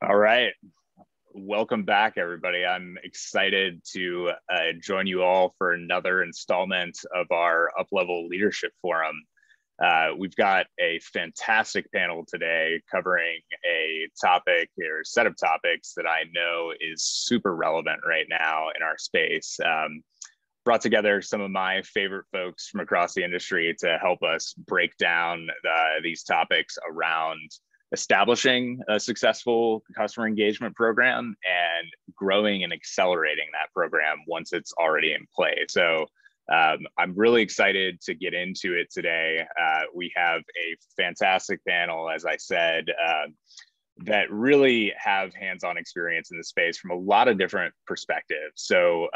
All right. Welcome back, everybody. I'm excited to join you all for another installment of our UPLEVEL Leadership Forum. We've got a fantastic panel today covering a topic or set of topics that I know is super relevant right now in our space. Brought together some of my favorite folks from across the industry to help us break down these topics around establishing a successful customer engagement program and growing and accelerating that program once it's already in play. So I'm really excited to get into it today. We have a fantastic panel, as I said, that really have hands-on experience in the space from a lot of different perspectives. So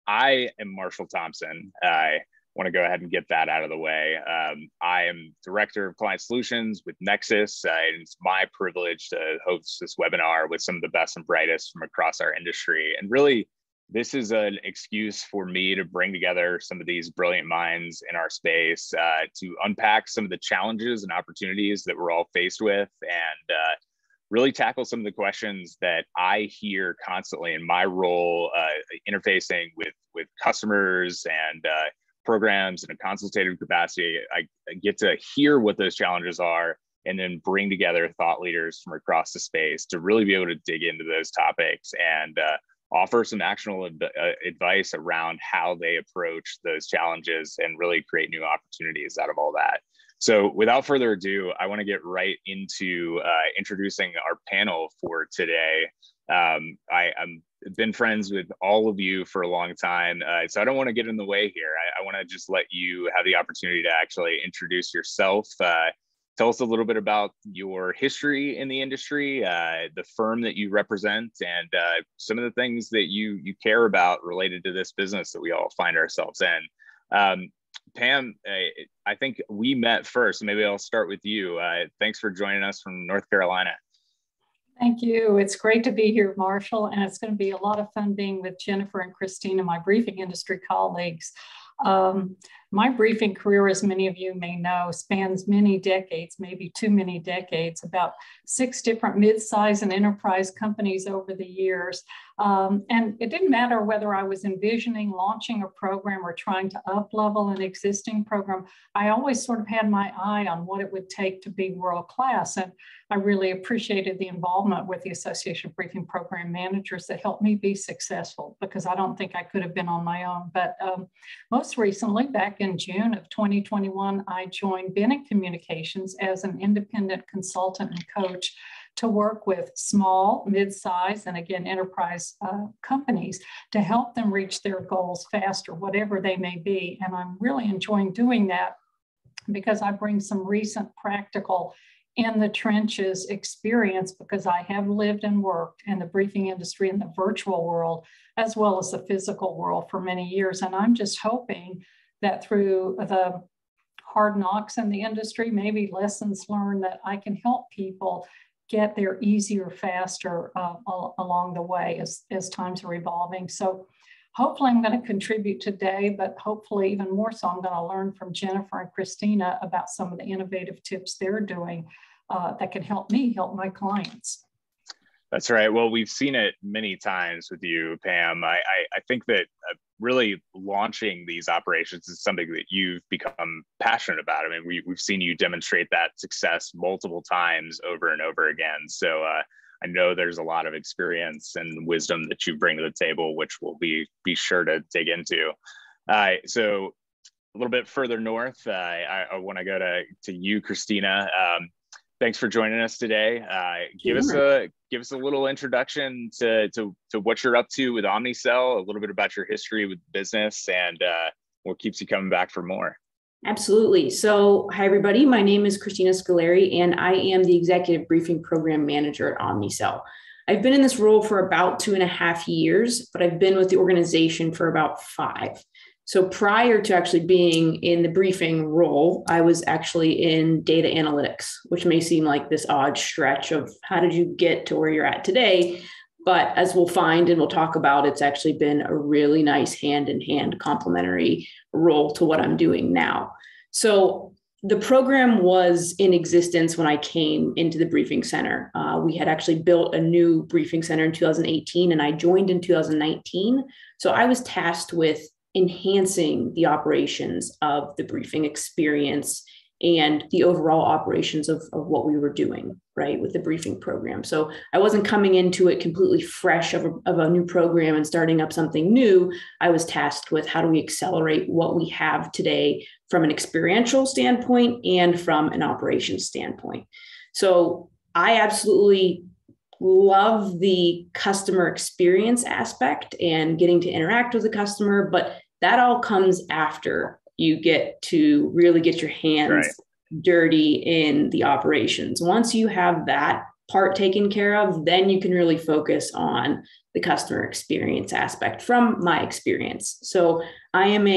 I am Marshall Thompson. I want to go ahead and get that out of the way. I am Director of Client Solutions with Nexus. And it's my privilege to host this webinar with some of the best and brightest from across our industry. And really, this is an excuse for me to bring together some of these brilliant minds in our space to unpack some of the challenges and opportunities that we're all faced with, and really tackle some of the questions that I hear constantly in my role interfacing with customers and programs in a consultative capacity. I get to hear what those challenges are and then bring together thought leaders from across the space to really be able to dig into those topics and offer some actionable advice around how they approach those challenges and really create new opportunities out of all that. So without further ado, I want to get right into introducing our panel for today. I'm been friends with all of you for a long time, so I don't want to get in the way here. I want to just let you have the opportunity to actually introduce yourself. Tell us a little bit about your history in the industry, the firm that you represent, and some of the things that you care about related to this business that we all find ourselves in. Pam, I think we met first. Maybe I'll start with you. Thanks for joining us from North Carolina. Thank you. It's great to be here, Marshall, and it's going to be a lot of fun being with Jennifer and Christina, my briefing industry colleagues. My briefing career, as many of you may know, spans many decades, maybe too many decades, about 6 different mid-size and enterprise companies over the years. And it didn't matter whether I was envisioning launching a program or trying to up-level an existing program. I always sort of had my eye on what it would take to be world-class. And I really appreciated the involvement with the Association of Briefing Program Managers that helped me be successful, because I don't think I could have been on my own. But most recently, back in June of 2021, I joined Benett Communications as an independent consultant and coach to work with small, mid-size, and again, enterprise companies to help them reach their goals faster, whatever they may be. And I'm really enjoying doing that because I bring some recent practical in the trenches experience, because I have lived and worked in the briefing industry in the virtual world, as well as the physical world for many years. And I'm just hoping that through the hard knocks in the industry, maybe lessons learned, that I can help people get there easier, faster along the way as times are evolving. So hopefully I'm going to contribute today, but hopefully even more so, I'm going to learn from Jennifer and Christina about some of the innovative tips they're doing that can help me help my clients. That's right. Well, we've seen it many times with you, Pam. I think that really launching these operations is something that you've become passionate about. I mean, we've seen you demonstrate that success multiple times over and over again. So I know there's a lot of experience and wisdom that you bring to the table, which we'll be sure to dig into. So a little bit further north, I want to go to you, Christina. Thanks for joining us today. Give us a little introduction to what you're up to with Omnicell, a little bit about your history with business, and what keeps you coming back for more. Absolutely. So, hi everybody. My name is Christina Scolieri, and I am the Executive Briefing Program Manager at Omnicell. I've been in this role for about 2.5 years, but I've been with the organization for about 5. So prior to actually being in the briefing role, I was actually in data analytics, which may seem like this odd stretch of how did you get to where you're at today? But as we'll find and we'll talk about, it's actually been a really nice hand-in-hand complementary role to what I'm doing now. So the program was in existence when I came into the briefing center. We had actually built a new briefing center in 2018, and I joined in 2019. So I was tasked with enhancing the operations of the briefing experience and the overall operations of what we were doing, right, with the briefing program. So I wasn't coming into it completely fresh of a new program and starting up something new. I was tasked with how do we accelerate what we have today from an experiential standpoint and from an operations standpoint. So I absolutely love the customer experience aspect and getting to interact with the customer, but that all comes after you get to really get your hands dirty in the operations. Once you have that part taken care of, then you can really focus on the customer experience aspect from my experience. So I am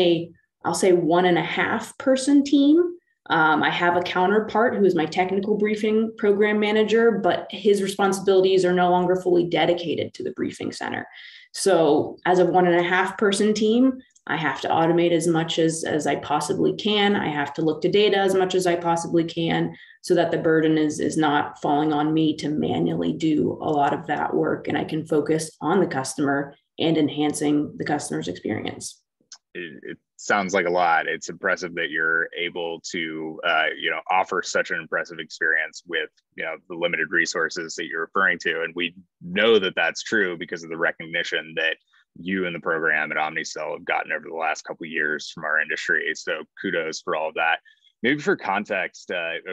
I'll say 1.5 person team. I have a counterpart who is my technical briefing program manager, but his responsibilities are no longer fully dedicated to the briefing center. So as a 1.5 person team, I have to automate as much as I possibly can. I have to look to data as much as I possibly can so that the burden is not falling on me to manually do a lot of that work, and I can focus on the customer and enhancing the customer's experience. It sounds like a lot. It's impressive that you're able to, offer such an impressive experience with, the limited resources that you're referring to. And we know that that's true because of the recognition that you and the program at Omnicell have gotten over the last couple of years from our industry. So kudos for all of that. Maybe for context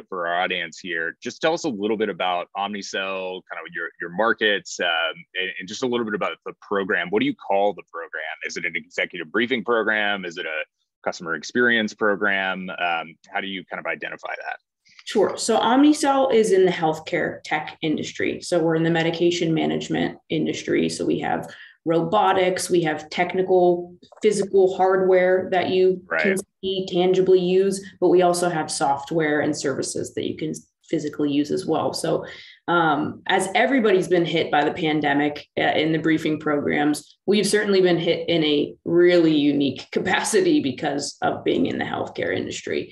for our audience here, just tell us a little bit about Omnicell, kind of your markets, and just a little bit about the program. What do you call the program? Is it an executive briefing program? Is it a customer experience program? How do you kind of identify that? Sure. So Omnicell is in the healthcare tech industry. So we're in the medication management industry. So we have robotics, we have technical, physical hardware that you can see, tangibly use, but we also have software and services that you can physically use as well. So as everybody's been hit by the pandemic in the briefing programs, we've certainly been hit in a really unique capacity because of being in the healthcare industry.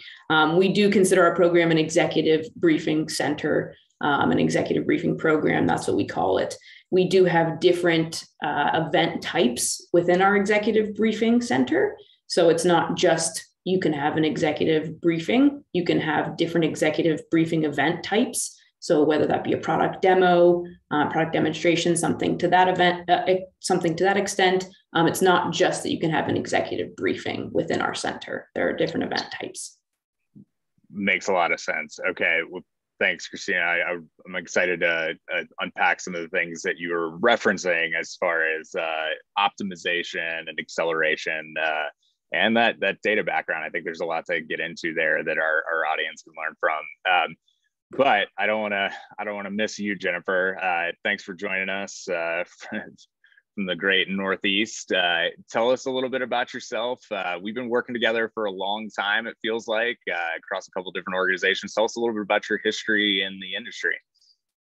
We do consider our program an executive briefing center, an executive briefing program. That's what we call it. We do have different event types within our executive briefing center. So it's not just you can have an executive briefing, you can have different executive briefing event types. So whether that be a product demo, product demonstration, something to that event, something to that extent, it's not just that you can have an executive briefing within our center. There are different event types. Makes a lot of sense. Okay. Well, thanks, Christina. I'm excited to unpack some of the things that you were referencing as far as optimization and acceleration and that data background. I think there's a lot to get into there that our audience can learn from. But I don't want to miss you, Jennifer. Thanks for joining us from the great Northeast. Tell us a little bit about yourself. We've been working together for a long time, it feels like, across a couple of different organizations. Tell us a little bit about your history in the industry.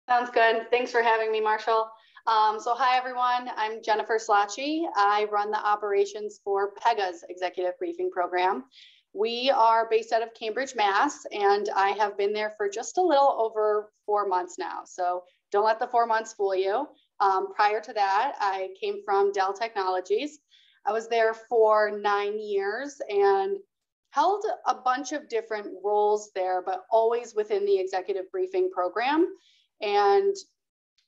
Sounds good. Thanks for having me, Marshall. So hi, everyone. I'm Jennifer Slottje. I run the operations for Pega's executive briefing program. We are based out of Cambridge, Mass, and I have been there for just a little over 4 months now. So don't let the 4 months fool you. Prior to that, I came from Dell Technologies. I was there for 9 years and held a bunch of different roles there, but always within the executive briefing program. And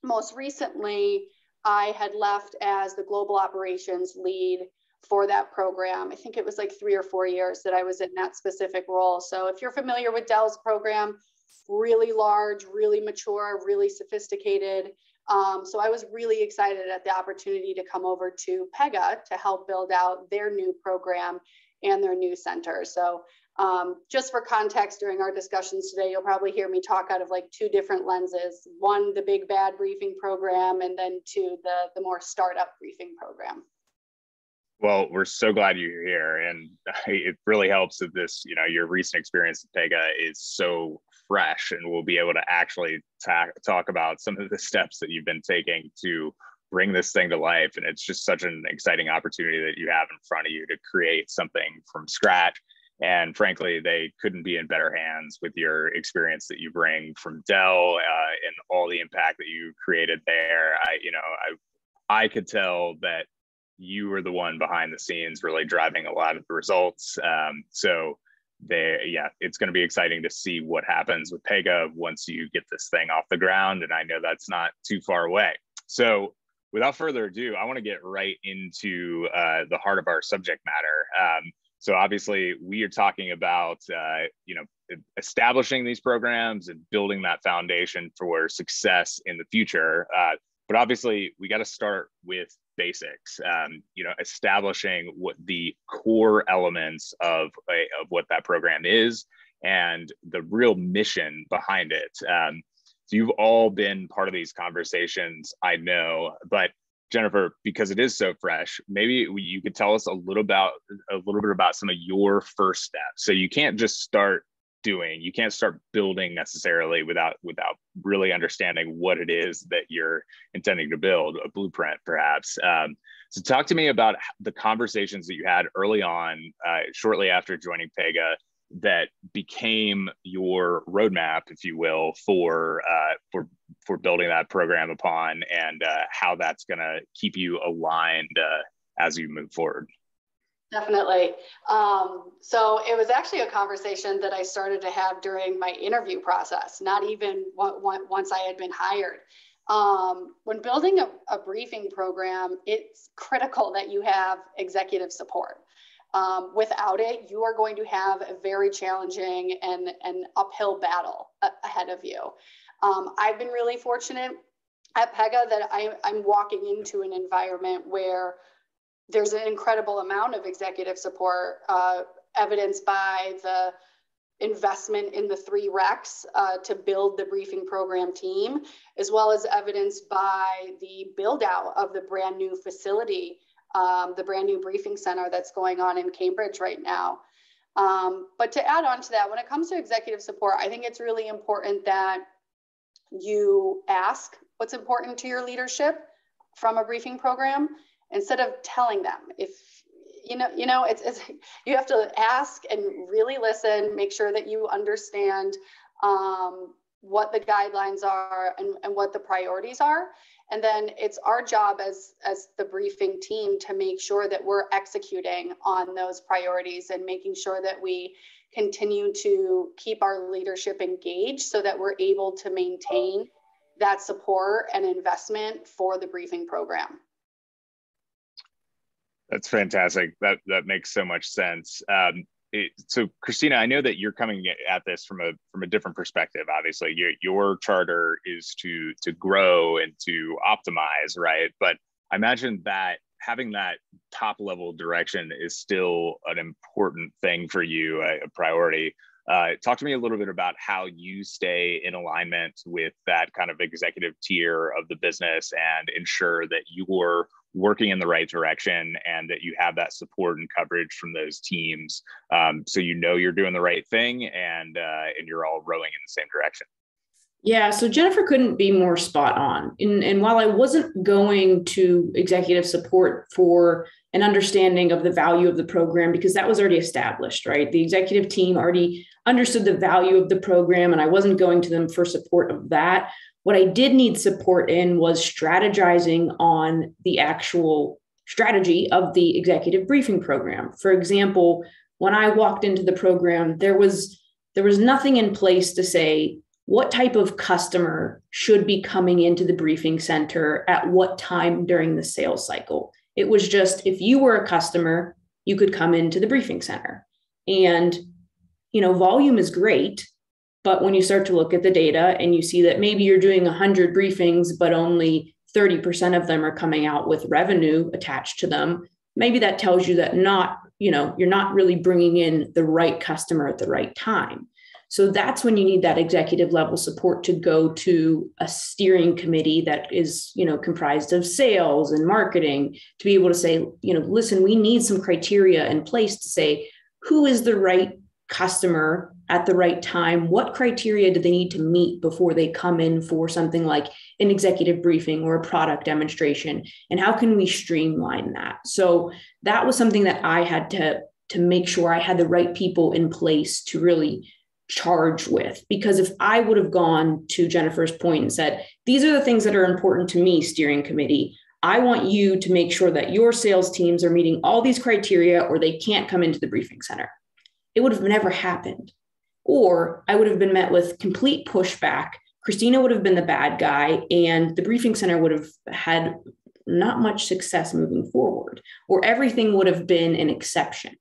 most recently, I had left as the global operations lead for that program. I think it was like 3 or 4 years that I was in that specific role. So if you're familiar with Dell's program, really large, really mature, really sophisticated. So I was really excited at the opportunity to come over to Pega to help build out their new program and their new center. So just for context, during our discussions today, you'll probably hear me talk out of like 2 different lenses. One, the big bad briefing program, and then 2, the more startup briefing program. Well, we're so glad you're here, and it really helps that this, your recent experience at Pega is so fresh, and we'll be able to actually talk about some of the steps that you've been taking to bring this thing to life. And it's just such an exciting opportunity that you have in front of you to create something from scratch And frankly, they couldn't be in better hands with your experience that you bring from Dell and all the impact that you created there. I could tell that you were the one behind the scenes really driving a lot of the results. It's going to be exciting to see what happens with Pega once you get this thing off the ground. And I know that's not too far away. So without further ado, I want to get right into the heart of our subject matter. So obviously we are talking about, establishing these programs and building that foundation for success in the future. But obviously we got to start with basics, establishing what the core elements of what that program is and the real mission behind it. So you've all been part of these conversations, I know, but Jennifer, because it is so fresh, maybe you could tell us a little bit about some of your first steps. So you can't just start building necessarily without really understanding what it is that you're intending to build, a blueprint perhaps. So talk to me about the conversations that you had early on, shortly after joining Pega, that became your roadmap, if you will, for building that program upon, and how that's going to keep you aligned as you move forward. Definitely. So it was actually a conversation that I started to have during my interview process, not even once I had been hired. When building a briefing program, it's critical that you have executive support. Without it, you are going to have a very challenging and uphill battle ahead of you. I've been really fortunate at Pega that I'm walking into an environment where there's an incredible amount of executive support, evidenced by the investment in the 3 recs to build the briefing program team, as well as evidenced by the build out of the brand new facility, the brand new briefing center that's going on in Cambridge right now. But to add on to that, when it comes to executive support, I think it's really important that you ask what's important to your leadership from a briefing program, instead of telling them. If it's you have to ask and really listen, make sure that you understand what the guidelines are and what the priorities are. And then it's our job as the briefing team to make sure that we're executing on those priorities and making sure that we continue to keep our leadership engaged so that we're able to maintain that support and investment for the briefing program. That's fantastic. That makes so much sense. So Christina, I know that you're coming at this from a different perspective. Obviously, your charter is to grow and to optimize, right? But I imagine that having that top level direction is still an important thing for you, a priority. Talk to me a little bit about how you stay in alignment with that kind of executive tier of the business and ensure that you're working in the right direction and that you have that support and coverage from those teams, so you're doing the right thing and you're all rowing in the same direction. Yeah, so Jennifer couldn't be more spot on. And while I wasn't going to executive support for an understanding of the value of the program, because that was already established, right? The executive team already understood the value of the program, and I wasn't going to them for support of that. What I did need support in was strategizing on the actual strategy of the executive briefing program. For example, when I walked into the program, there was nothing in place to say what type of customer should be coming into the briefing center at what time during the sales cycle. It was just, if you were a customer, you could come into the briefing center. And, volume is great. But when you start to look at the data and you see that maybe you're doing 100 briefings, but only 30% of them are coming out with revenue attached to them, maybe that tells you that you're not really bringing in the right customer at the right time. So that's when you need that executive level support to go to a steering committee that is, comprised of sales and marketing to be able to say, listen, we need some criteria in place to say who is the right customer at the right time. What criteria do they need to meet before they come in for something like an executive briefing or a product demonstration? And how can we streamline that? So that was something that I had to to make sure I had the right people in place to really charge with. Because if I would have gone to Jennifer's point and said, these are the things that are important to me, steering committee, I want you to make sure that your sales teams are meeting all these criteria or they can't come into the briefing center, it would have never happened. Or I would have been met with complete pushback. Christina would have been the bad guy, and the briefing center would have had not much success moving forward, or everything would have been an exception.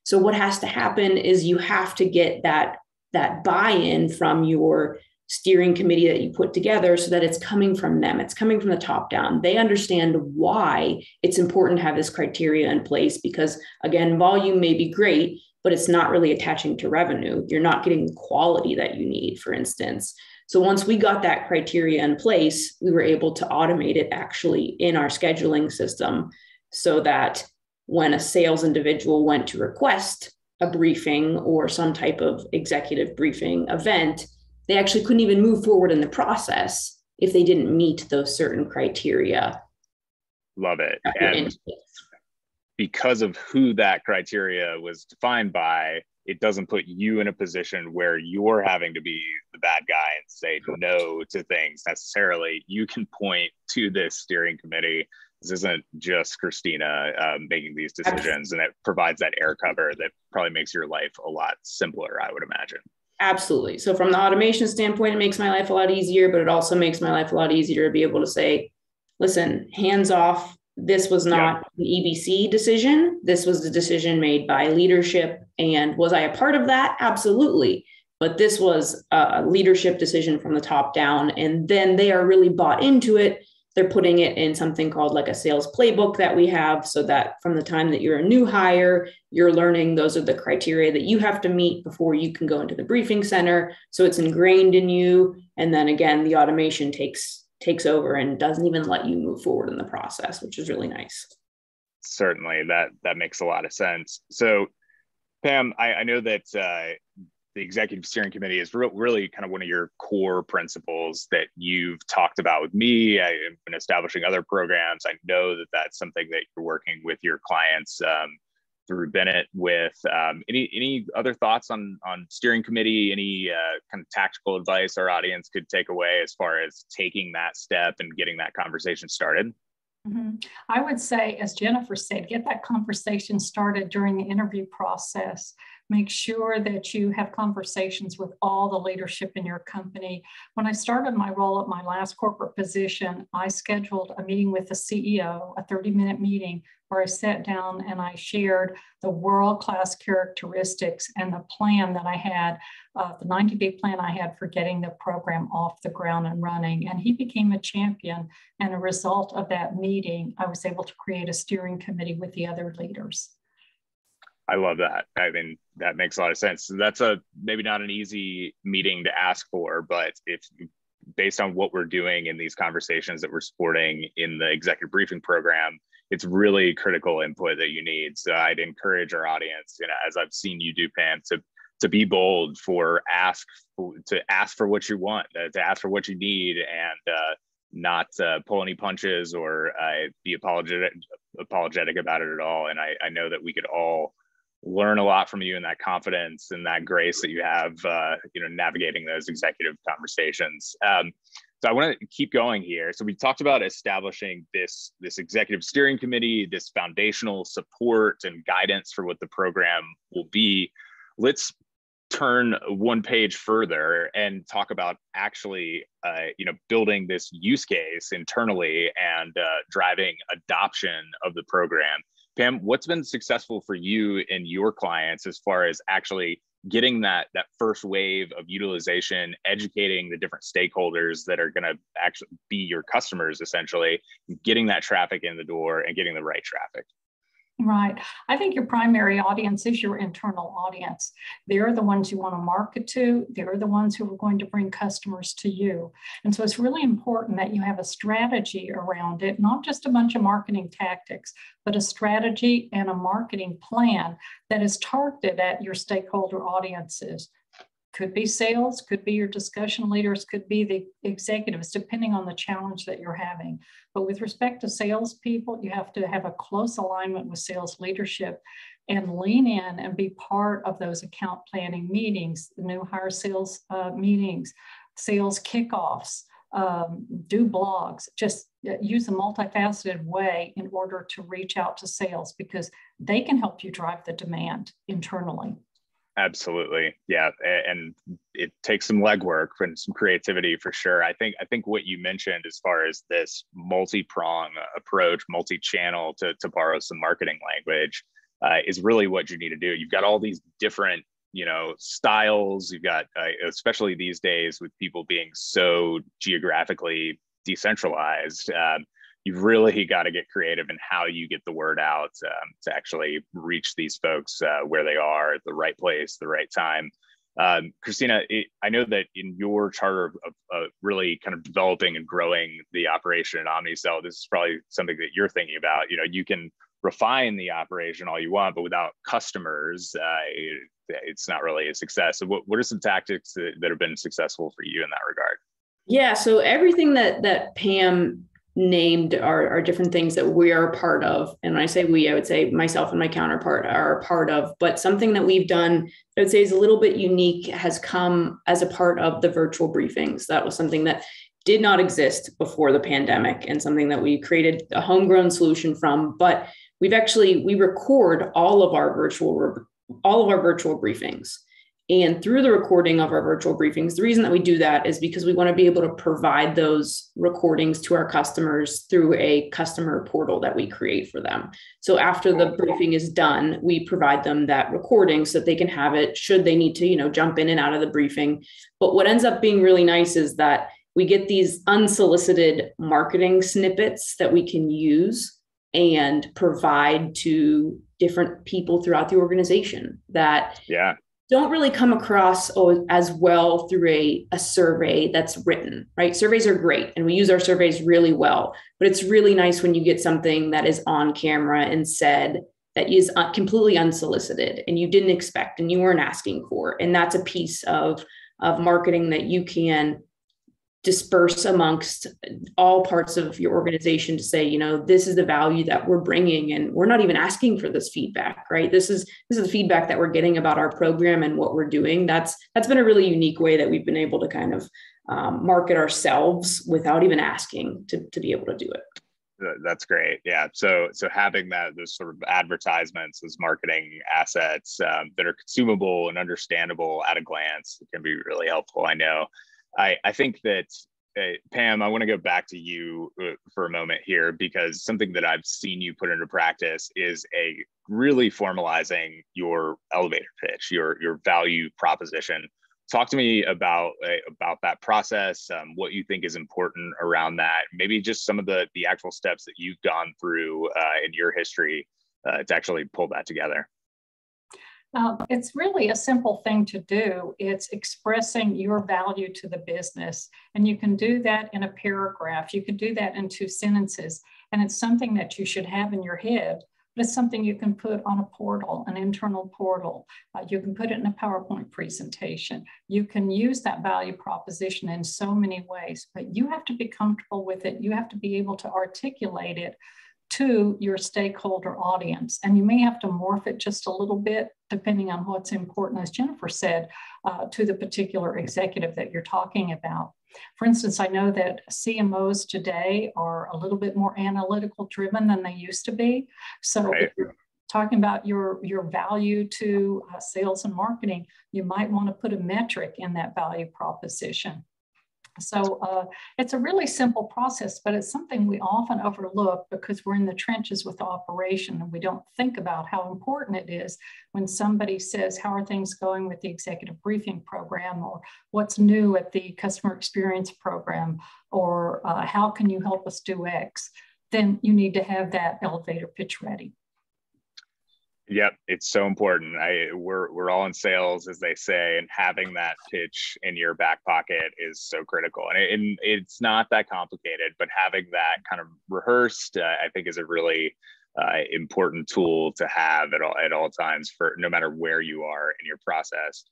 So what has to happen is you have to get that buy-in from your steering committee that you put together so that it's coming from them. It's coming from the top down. They understand why it's important to have this criteria in place because, again, volume may be great, but it's not really attaching to revenue. You're not getting the quality that you need, for instance. So once we got that criteria in place, we were able to automate it actually in our scheduling system so that when a sales individual went to request a briefing or some type of executive briefing event, they actually couldn't even move forward in the process if they didn't meet those certain criteria. Love it. And because of who that criteria was defined by, it doesn't put you in a position where you're having to be the bad guy and say no to things necessarily. You can point to this steering committee. This isn't just Christina making these decisions, and it provides that air cover that probably makes your life a lot simpler, I would imagine. Absolutely. So from the automation standpoint, it makes my life a lot easier, but it also makes my life a lot easier to be able to say, listen, hands off. This was not an EBC decision. This was the decision made by leadership. And was I a part of that? Absolutely. But this was a leadership decision from the top down. And then they are really bought into it. They're putting it in something called like a sales playbook that we have so that from the time that you're a new hire, you're learning those are the criteria that you have to meet before you can go into the briefing center. So it's ingrained in you. And then again, the automation takes over and doesn't even let you move forward in the process, which is really nice. Certainly, that makes a lot of sense. So Pam, I know that the executive steering committee is really kind of one of your core principles that you've talked about with me. I've been establishing other programs. I know that that's something that you're working with your clients through Benett with. Any other thoughts on steering committee, any kind of tactical advice our audience could take away as far as taking that step and getting that conversation started? Mm-hmm. I would say, as Jennifer said, get that conversation started during the interview process. Make sure that you have conversations with all the leadership in your company. When I started my role at my last corporate position, I scheduled a meeting with the CEO, a 30-minute meeting, where I sat down and I shared the world-class characteristics and the plan that I had, the 90-day plan I had for getting the program off the ground and running. And he became a champion. And a result of that meeting, I was able to create a steering committee with the other leaders. I love that. I mean, that makes a lot of sense. That's maybe not an easy meeting to ask for, but if based on what we're doing in these conversations that we're supporting in the executive briefing program, it's really critical input that you need. So I'd encourage our audience, as I've seen you do, Pam, to be bold, to ask for what you want, to ask for what you need, and not pull any punches or be apologetic about it at all. And I know that we could all learn a lot from you and that confidence and that grace that you have, navigating those executive conversations. So I want to keep going here. So we talked about establishing this executive steering committee, this foundational support and guidance for what the program will be. Let's turn one page further and talk about actually, building this use case internally and driving adoption of the program. Pam, what's been successful for you and your clients as far as actually getting that first wave of utilization, educating the different stakeholders that are going to actually be your customers, essentially, getting that traffic in the door and getting the right traffic? Right. I think your primary audience is your internal audience. They're the ones you want to market to. They're the ones who are going to bring customers to you. And so it's really important that you have a strategy around it, not just a bunch of marketing tactics, but a strategy and a marketing plan that is targeted at your stakeholder audiences. Could be sales, could be your discussion leaders, could be the executives, depending on the challenge that you're having. But with respect to salespeople, you have to have a close alignment with sales leadership. and lean in and be part of those account planning meetings, the new hire sales meetings, sales kickoffs, do blogs, just use a multifaceted way in order to reach out to sales, because they can help you drive the demand internally. Absolutely. Yeah. And it takes some legwork and some creativity for sure. I think what you mentioned as far as this multi-prong approach, multi-channel, to borrow some marketing language, is really what you need to do. You've got all these different, styles. You've got, especially these days with people being so geographically decentralized, you've really got to get creative in how you get the word out to actually reach these folks where they are at the right place, the right time. Christina, I know that in your charter of really kind of developing and growing the operation at Omnicell, this is probably something that you're thinking about. You can refine the operation all you want, but without customers, it's not really a success. So what are some tactics that have been successful for you in that regard? Yeah, so everything that Pam named are different things that we are a part of. And when I say we, I would say myself and my counterpart are a part of, but something that we've done, I would say is a little bit unique, has come as a part of the virtual briefings. That was something that did not exist before the pandemic, and something that we created a homegrown solution from. But we record all of our virtual briefings. And through the recording of our virtual briefings, the reason that we do that is because we want to be able to provide those recordings to our customers through a customer portal that we create for them. So after the briefing is done, we provide them that recording so that they can have it should they need to, jump in and out of the briefing. But what ends up being really nice is that we get these unsolicited marketing snippets that we can use and provide to different people throughout the organization that don't really come across as well through a survey that's written, right? Surveys are great, and we use our surveys really well, but it's really nice when you get something that is on camera and said that is completely unsolicited and you didn't expect and you weren't asking for. And that's a piece of marketing that you can disperse amongst all parts of your organization to say, this is the value that we're bringing, and we're not even asking for this feedback, right? This is the feedback that we're getting about our program and what we're doing. That's been a really unique way that we've been able to kind of market ourselves without even asking to be able to do it. That's great. Yeah. So having those sort of advertisements as marketing assets that are consumable and understandable at a glance can be really helpful. I know. I think that, Pam, I want to go back to you for a moment here, because something that I've seen you put into practice is really formalizing your elevator pitch, your value proposition. Talk to me about that process, what you think is important around that, maybe just some of the actual steps that you've gone through in your history to actually pull that together. It's really a simple thing to do. It's expressing your value to the business. And you can do that in a paragraph. You can do that in 2 sentences. And it's something that you should have in your head, but it's something you can put on a portal, an internal portal. You can put it in a PowerPoint presentation. You can use that value proposition in so many ways, but you have to be comfortable with it. You have to be able to articulate it to your stakeholder audience. And you may have to morph it just a little bit, depending on what's important, as Jennifer said, to the particular executive that you're talking about. For instance, I know that CMOs today are a little bit more analytical driven than they used to be. So if you're talking about your value to sales and marketing, you might want to put a metric in that value proposition. So it's a really simple process, but it's something we often overlook because we're in the trenches with the operation, and we don't think about how important it is when somebody says, how are things going with the executive briefing program, or what's new at the customer experience program, or how can you help us do X? Then you need to have that elevator pitch ready. Yep, it's so important. We're all in sales, as they say, and having that pitch in your back pocket is so critical. And it's not that complicated, but having that kind of rehearsed, I think, is a really important tool to have at all times, for no matter where you are in your process.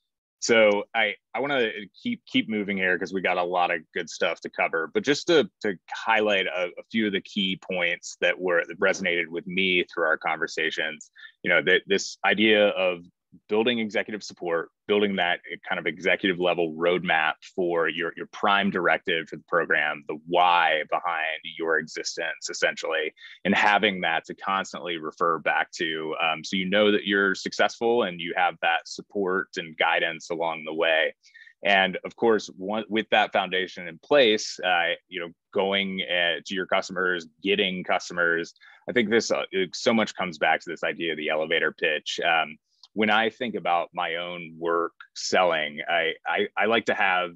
So I want to keep moving here because we got a lot of good stuff to cover, but just to highlight a few of the key points that resonated with me through our conversations. You know, that this idea of building executive support, building that kind of executive level roadmap for your prime directive for the program, the why behind your existence, essentially, and having that to constantly refer back to, so you know that you're successful and you have that support and guidance along the way. And of course, with that foundation in place, you know, going to your customers, getting customers, I think this so much comes back to this idea of the elevator pitch. When I think about my own work selling, I like to have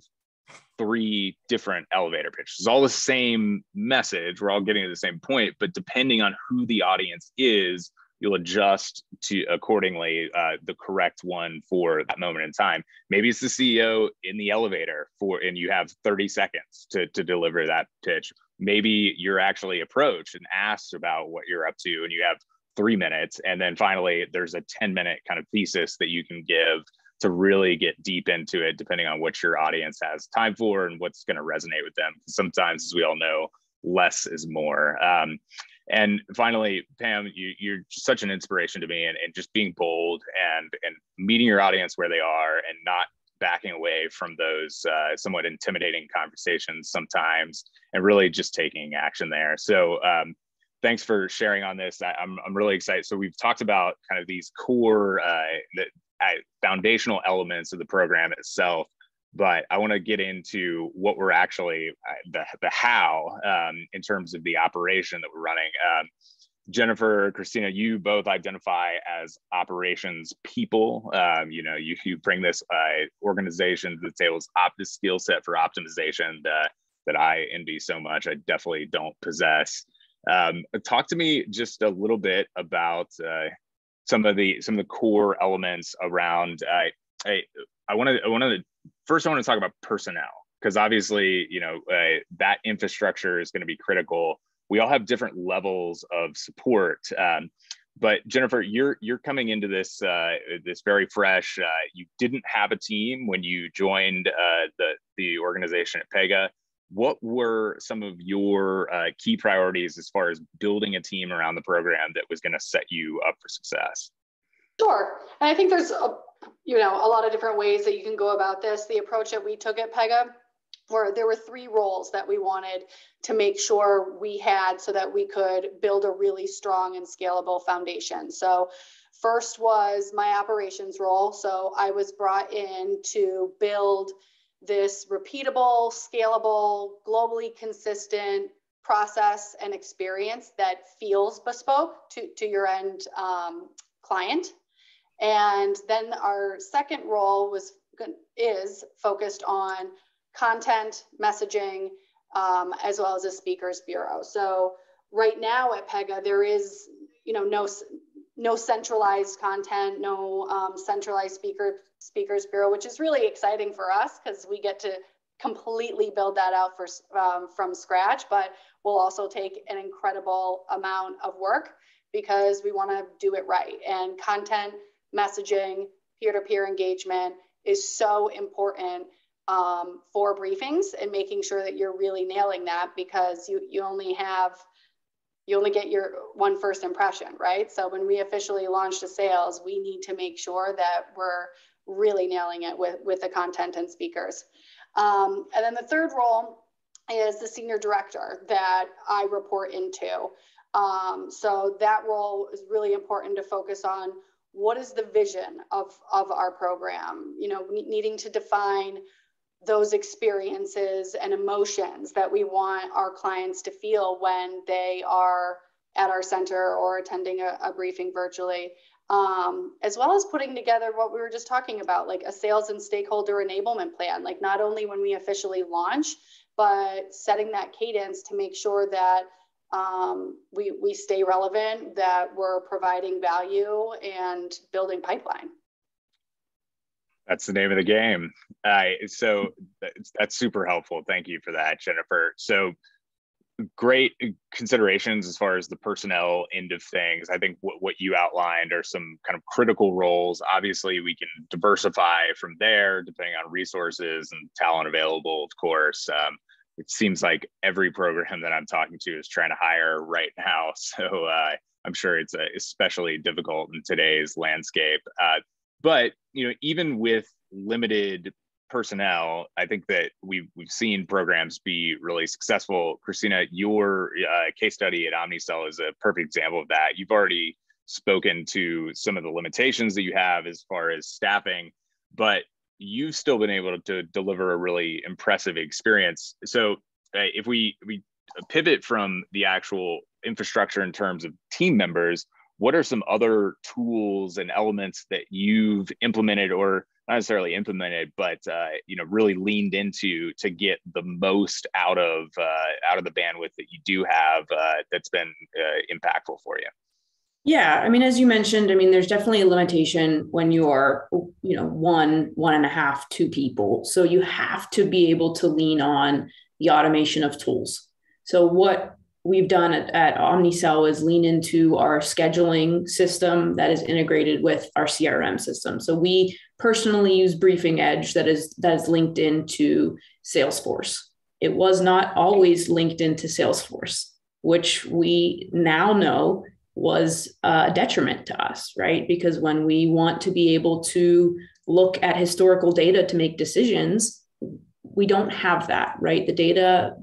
3 different elevator pitches. It's all the same message. We're all getting to the same point, but depending on who the audience is, you'll adjust to accordingly the correct one for that moment in time. Maybe it's the CEO in the elevator and you have 30 seconds to deliver that pitch. Maybe you're actually approached and asked about what you're up to and you have 3 minutes. And then finally, there's a 10-minute kind of thesis that you can give to really get deep into it, depending on what your audience has time for and what's going to resonate with them. Sometimes, as we all know, less is more. And finally, Pam, you're just such an inspiration to me, and just being bold and meeting your audience where they are and not backing away from those somewhat intimidating conversations sometimes, and really just taking action there. So thanks for sharing on this. I'm really excited. So we've talked about kind of these core foundational elements of the program itself, but I want to get into what we're actually the how in terms of the operation that we're running. Jennifer, Christina, you both identify as operations people. You know, you bring this organization to the table, this skill set for optimization that I envy so much. I definitely don't possess. Talk to me just a little bit about some of the core elements around. I want to talk about personnel, because obviously, you know, that infrastructure is going to be critical. We all have different levels of support, but Jennifer, you're coming into this this very fresh. You didn't have a team when you joined the organization at Pega. What were some of your key priorities as far as building a team around the program that was going to set you up for success? Sure. And I think there's a lot of different ways that you can go about this. The approach that we took at Pega, where there were 3 roles that we wanted to make sure we had so that we could build a really strong and scalable foundation. So first was my operations role. So I was brought in to build this repeatable, scalable, globally consistent process and experience that feels bespoke to your end client. And then our second role is focused on content, messaging, as well as a speakers bureau. So right now at Pega, there is no centralized content, no centralized speakers bureau, which is really exciting for us because we get to completely build that out from scratch, but we'll also take an incredible amount of work because we want to do it right. And content, messaging, peer-to-peer engagement is so important for briefings and making sure that you're really nailing that, because you only get your one first impression, right? So when we officially launch the sales, we need to make sure that we're really nailing it with the content and speakers. And then the third role is the senior director that I report into. So that role is really important to focus on what is the vision of our program, needing to define those experiences and emotions that we want our clients to feel when they are at our center or attending a briefing virtually, as well as putting together what we were just talking about, like a sales and stakeholder enablement plan, like not only when we officially launch, but setting that cadence to make sure that we stay relevant, that we're providing value and building pipeline. That's the name of the game. So that's super helpful. Thank you for that, Jennifer. So great considerations as far as the personnel end of things. I think what you outlined are some kind of critical roles. Obviously, we can diversify from there depending on resources and talent available, of course. It seems like every program that I'm talking to is trying to hire right now. So I'm sure it's especially difficult in today's landscape. But even with limited personnel, I think that we've seen programs be really successful. Christina, your case study at Omnicell is a perfect example of that. You've already spoken to some of the limitations that you have as far as staffing, but you've still been able to deliver a really impressive experience. So if we pivot from the actual infrastructure in terms of team members, what are some other tools and elements that you've implemented, or not necessarily implemented, but really leaned into to get the most out of the bandwidth that you do have that's been impactful for you? Yeah, I mean, as you mentioned, I mean, there's definitely a limitation when you are, one and a half, two people. So you have to be able to lean on the automation of tools. So what we've done at Omnicell is lean into our scheduling system that is integrated with our CRM system. So we personally use Briefing Edge that is linked into Salesforce. It was not always linked into Salesforce, which we now know was a detriment to us, right? Because when we want to be able to look at historical data to make decisions, we don't have that, right? The data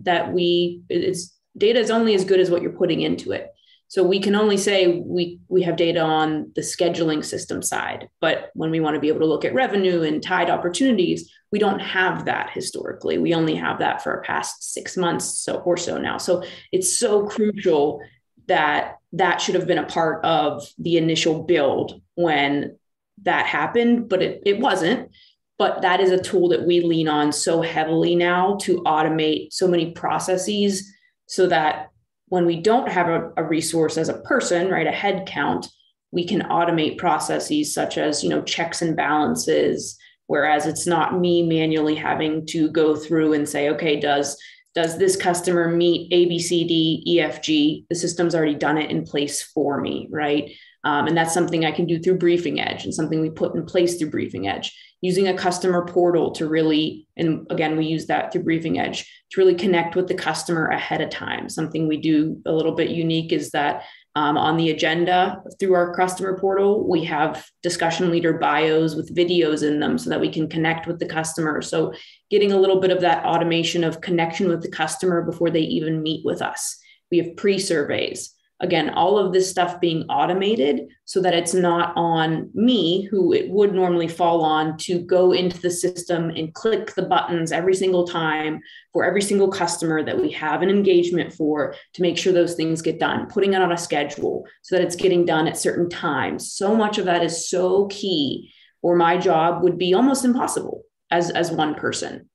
data is only as good as what you're putting into it. So we can only say we have data on the scheduling system side, but when we want to be able to look at revenue and tied opportunities, we don't have that historically. We only have that for our past 6 months or so now. So it's so crucial that should have been a part of the initial build when that happened, but it wasn't. But that is a tool that we lean on so heavily now to automate so many processes, so that when we don't have a resource as a person, right, a head count, we can automate processes such as, checks and balances, whereas it's not me manually having to go through and say, okay, does this customer meet A, B, C, D, E, F, G? The system's already done it in place for me, right? And that's something I can do through Briefing Edge, and something we put in place through Briefing Edge, using a customer portal to really, and again, we use that through Briefing Edge to really connect with the customer ahead of time. Something we do a little bit unique is that on the agenda through our customer portal, we have discussion leader bios with videos in them so that we can connect with the customer. So getting a little bit of that automation of connection with the customer before they even meet with us. We have pre-surveys. Again, all of this stuff being automated so that it's not on me, who it would normally fall on, to go into the system and click the buttons every single time for every single customer that we have an engagement for, to make sure those things get done, putting it on a schedule so that it's getting done at certain times. So much of that is so key, or my job would be almost impossible as one person,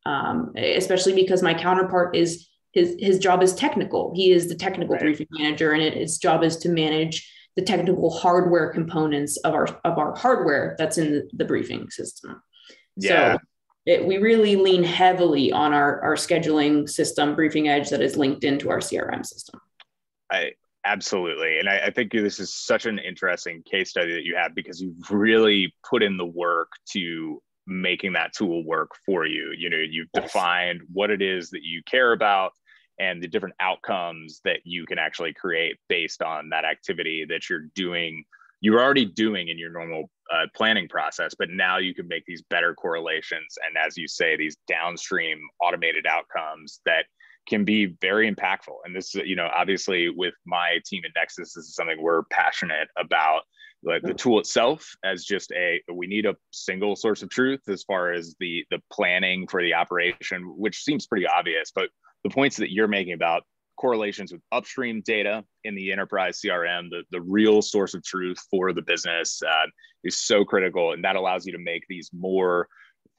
especially because my counterpart is his job is technical. He is the technical briefing manager, and his job is to manage the technical hardware components of our hardware that's in the briefing system. Yeah. So we really lean heavily on our scheduling system, Briefing Edge, that is linked into our CRM system. Absolutely. And I think this is such an interesting case study that you have, because you've really put in the work to making that tool work for you. You've defined what it is that you care about and the different outcomes that you can actually create based on that activity that you're already doing in your normal planning process, but now you can make these better correlations. And as you say, these downstream automated outcomes that can be very impactful. And this, obviously with my team at Nexus, this is something we're passionate about. The tool itself as just we need a single source of truth as far as the planning for the operation, which seems pretty obvious, but the points that you're making about correlations with upstream data in the enterprise CRM, the real source of truth for the business is so critical. And that allows you to make these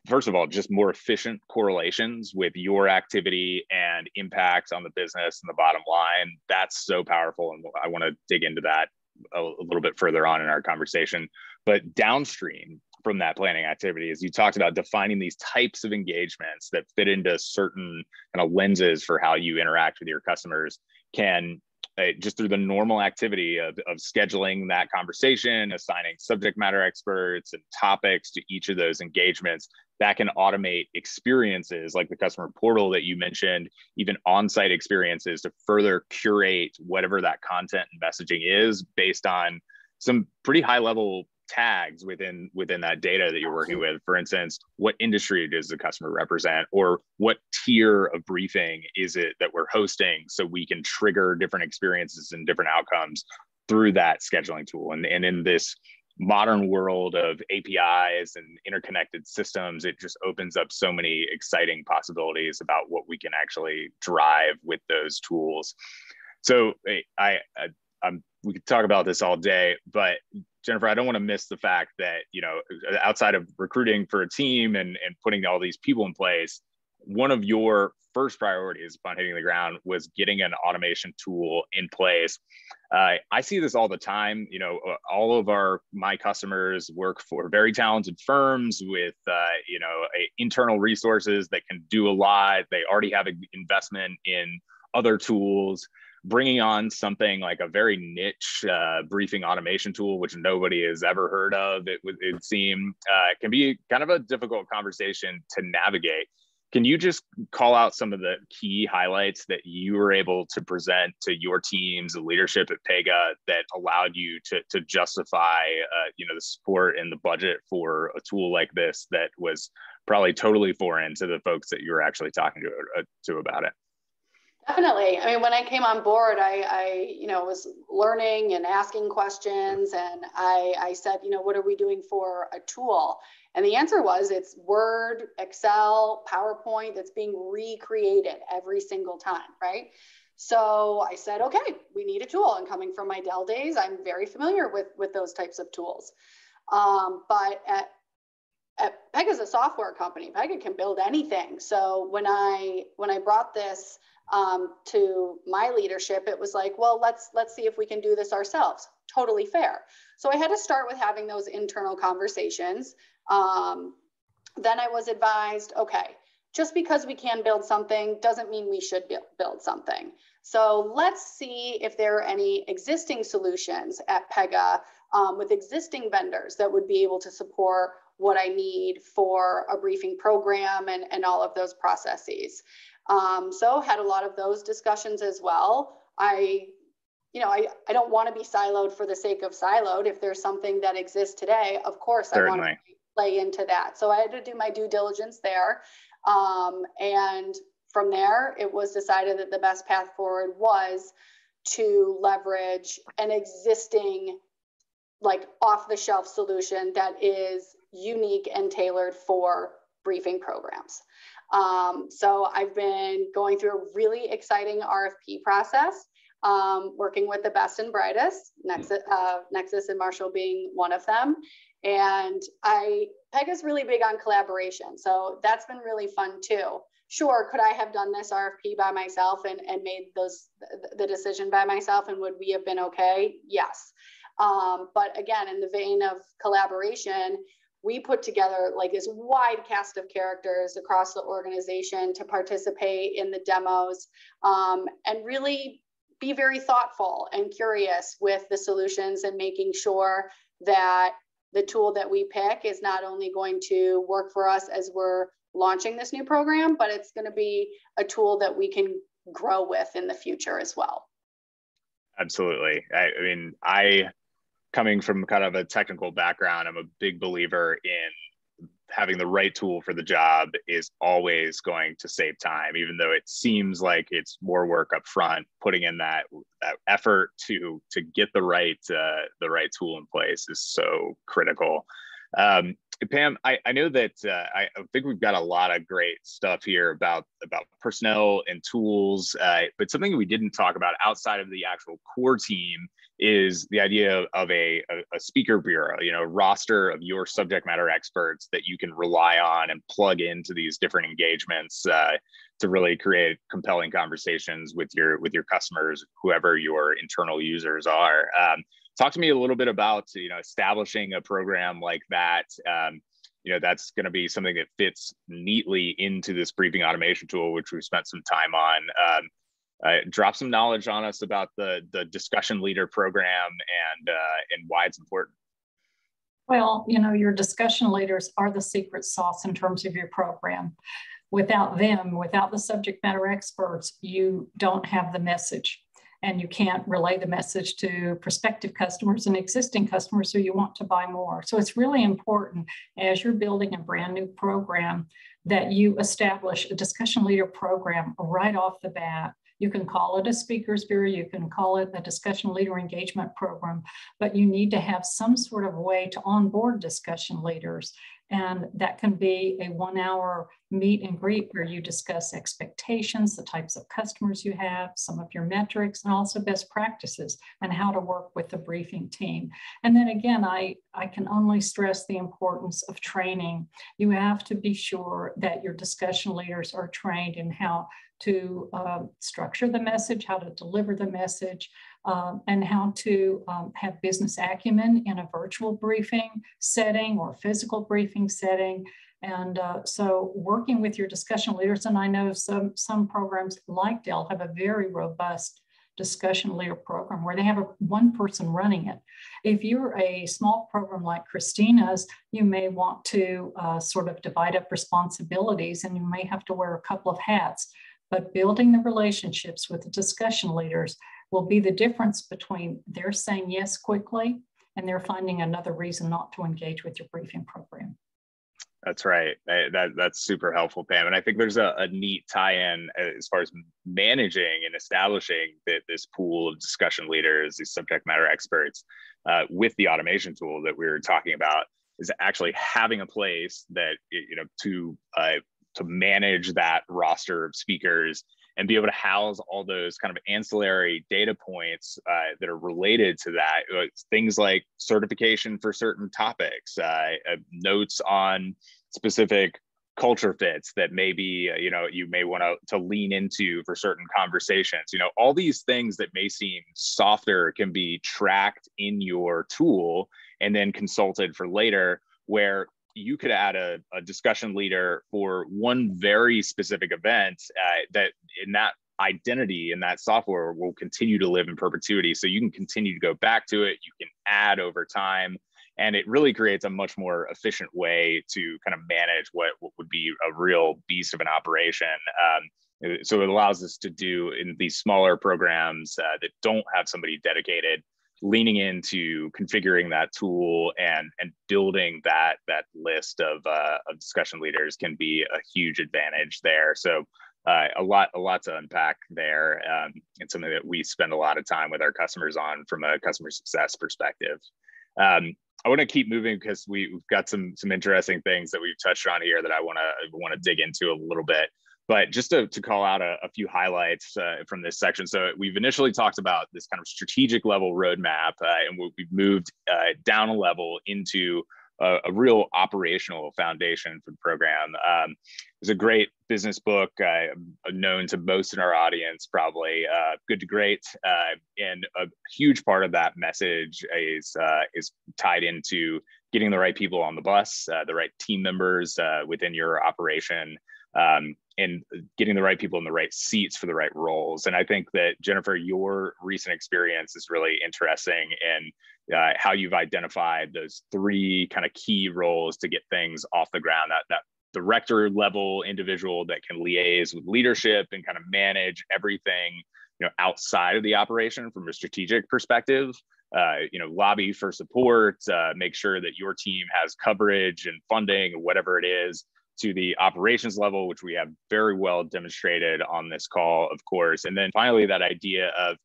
first of all, just more efficient correlations with your activity and impact on the business and the bottom line. That's so powerful. And I want to dig into that a little bit further on in our conversation. But downstream, from that planning activity is you talked about defining these types of engagements that fit into certain kind of lenses for how you interact with your customers. Can just through the normal activity of scheduling that conversation, assigning subject matter experts and topics to each of those engagements, that can automate experiences like the customer portal that you mentioned, even on-site experiences to further curate whatever that content and messaging is based on some pretty high level tags within that data that you're working with. For instance, what industry does the customer represent, or what tier of briefing is it that we're hosting, so we can trigger different experiences and different outcomes through that scheduling tool. And in this modern world of APIs and interconnected systems, it just opens up so many exciting possibilities about what we can actually drive with those tools. So we could talk about this all day, but Jennifer, I don't want to miss the fact that, you know, outside of recruiting for a team and putting all these people in place, one of your first priorities upon hitting the ground was getting an automation tool in place. I see this all the time. You know, all of my customers work for very talented firms with, internal resources that can do a lot. They already have an investment in other tools. Bringing on something like a very niche briefing automation tool, which nobody has ever heard of, it would seem, can be kind of a difficult conversation to navigate. Can you just call out some of the key highlights that you were able to present to your teams, the leadership at Pega, that allowed you to justify, the support and the budget for a tool like this that was probably totally foreign to the folks that you were actually talking to about it? Definitely. I mean, when I came on board, I was learning and asking questions, and I said, what are we doing for a tool? And the answer was, it's Word, Excel, PowerPoint that's being recreated every single time, right? So I said, okay, we need a tool. And coming from my Dell days, I'm very familiar with those types of tools. But Pega's a software company. Pega can build anything. So when I brought this to my leadership, it was like, well, let's see if we can do this ourselves. Totally fair. So I had to start with having those internal conversations. Then I was advised, okay, just because we can build something doesn't mean we should build something. So let's see if there are any existing solutions at Pega with existing vendors that would be able to support what I need for a briefing program and all of those processes. So had a lot of those discussions as well. I don't want to be siloed for the sake of siloed. If there's something that exists today, of course, certainly. I want to play into that. So I had to do my due diligence there. And from there, it was decided that the best path forward was to leverage an existing, like, off-the-shelf solution that is unique and tailored for briefing programs. So I've been going through a really exciting RFP process, working with the best and brightest, Nexus and Marshall being one of them. And Pega's really big on collaboration. So that's been really fun too. Sure, could I have done this RFP by myself and made the decision by myself, and would we have been okay? Yes. But again, in the vein of collaboration, we put together like this wide cast of characters across the organization to participate in the demos, and really be very thoughtful and curious with the solutions, and making sure that the tool that we pick is not only going to work for us as we're launching this new program, but it's going to be a tool that we can grow with in the future as well. Absolutely. I mean, coming from kind of a technical background, I'm a big believer in having the right tool for the job is always going to save time, even though it seems like it's more work up front. Putting in that effort to get the right tool in place is so critical. Pam, I know that I think we've got a lot of great stuff here about personnel and tools, but something we didn't talk about outside of the actual core team is the idea of a speaker bureau, roster of your subject matter experts that you can rely on and plug into these different engagements to really create compelling conversations with your customers, whoever your internal users are. talk to me a little bit about, establishing a program like that. That's going to be something that fits neatly into this briefing automation tool, which we've spent some time on. Drop some knowledge on us about the discussion leader program and why it's important. Well, your discussion leaders are the secret sauce in terms of your program. Without them, without the subject matter experts, you don't have the message, and you can't relay the message to prospective customers and existing customers who you want to buy more. So it's really important as you're building a brand new program that you establish a discussion leader program right off the bat. You can call it a speakers bureau, you can call it a discussion leader engagement program, but you need to have some sort of way to onboard discussion leaders. And that can be a 1-hour meet and greet where you discuss expectations, the types of customers you have, some of your metrics, and also best practices and how to work with the briefing team. And then again, I can only stress the importance of training. You have to be sure that your discussion leaders are trained in how to structure the message, how to deliver the message, and how to have business acumen in a virtual briefing setting or physical briefing setting. And so working with your discussion leaders, and I know some programs like Dell have a very robust discussion leader program where they have one person running it. If you're a small program like Christina's, you may want to sort of divide up responsibilities, and you may have to wear a couple of hats. But building the relationships with the discussion leaders will be the difference between they're saying yes quickly and they're finding another reason not to engage with your briefing program. That's right. That's super helpful, Pam. And I think there's a neat tie-in as far as managing and establishing this pool of discussion leaders, these subject matter experts, with the automation tool that we were talking about, is actually having a place that, to manage that roster of speakers and be able to house all those kind of ancillary data points that are related to that. Things like certification for certain topics, notes on specific culture fits that maybe, you may want to lean into for certain conversations. All these things that may seem softer can be tracked in your tool and then consulted for later, where you could add a discussion leader for one very specific event that in that identity in that software will continue to live in perpetuity. So you can continue to go back to it, you can add over time, and it really creates a much more efficient way to kind of manage what would be a real beast of an operation. So it allows us to do in these smaller programs that don't have somebody dedicated, leaning into configuring that tool and building that list of discussion leaders can be a huge advantage there. So a lot to unpack there, and something that we spend a lot of time with our customers on from a customer success perspective. I want to keep moving because we've got some interesting things that we've touched on here that I want to dig into a little bit. But just to call out a few highlights from this section. So we've initially talked about this kind of strategic level roadmap, and we've moved down a level into a real operational foundation for the program. There's a great business book known to most in our audience, probably, Good to Great, and a huge part of that message is tied into getting the right people on the bus, the right team members within your operation, and getting the right people in the right seats for the right roles. And I think that, Jennifer, your recent experience is really interesting in how you've identified those three kind of key roles to get things off the ground. That director level individual that can liaise with leadership and kind of manage everything, outside of the operation from a strategic perspective. Lobby for support, make sure that your team has coverage and funding or whatever it is, to the operations level, which we have very well demonstrated on this call, of course. And then finally, that idea of